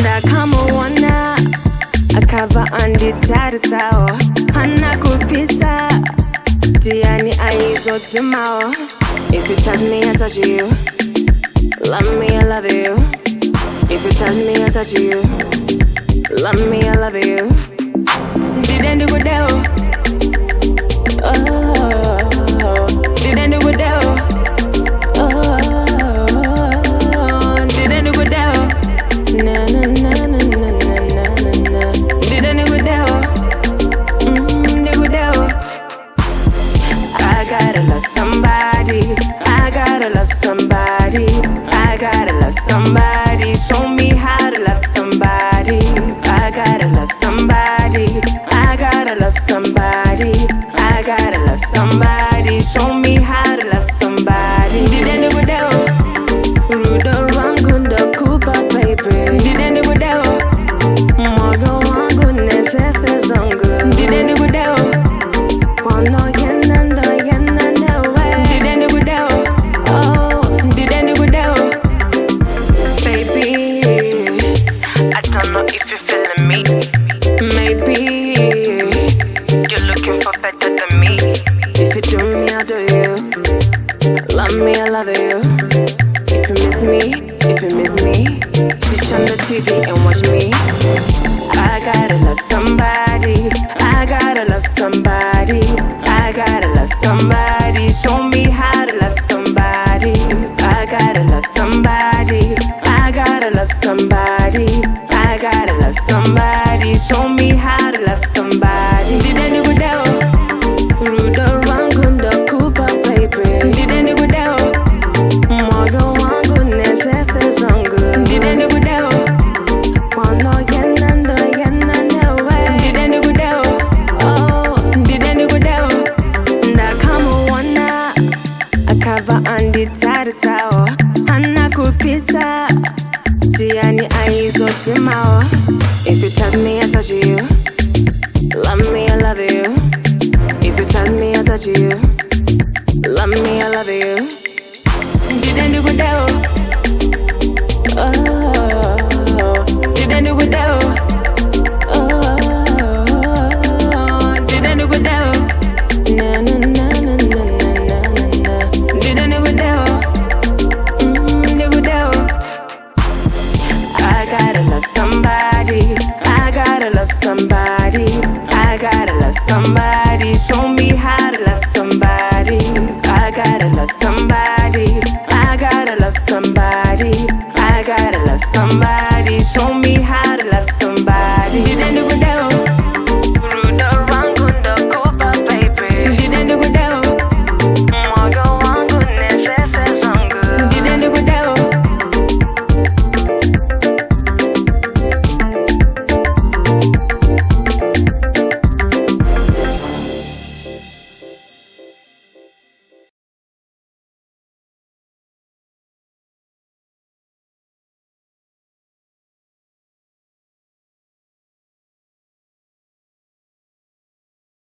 Ndakamuona akava anditarisawo, hana kupisa tiani aizodzimawo. If you touch me, I touch you. Love me, I love you. If you touch me, I touch you. Love me, I love you. Didn't do good. Oh, didn't do good. Oh, didn't do good. Na na na na na na na na. Didn't do good. Do good. I gotta love somebody. I gotta love somebody. I gotta love somebody. Show me how to love somebody. I gotta love somebody. I gotta love somebody. I gotta love somebody. Show me how to love somebody. Didn't do it. Rudo rangundo kupa baby. Didn't do it. Mogo wangu neshese zongo. Didn't do it. Wano yenanda yenanda way. Didn't do it. Oh, didn't do it. Baby, I don't know if you're feeling me. Maybe you're looking for better than me. If you do me, I'll do you. Love me, I love you. If you miss me, switch on the TV and watch me. I gotta love somebody. I gotta love somebody. I gotta love somebody. Show me how to love somebody. I gotta love somebody. I gotta love somebody. I gotta love somebody. Show me how to love somebody. Didn't do it. Rudo rangundo kupa baby. Didn't do it. Mogo wangu neshese zongo. Didn't do it. Wano yenanda yenanda way. Didn't do it. Oh, didn't do it. Ndakamuona akava anditarisawo, hana kupisa tiani aizodzimawo. If you touch me, I touch you. Love me, I love you. If you touch me, I touch you.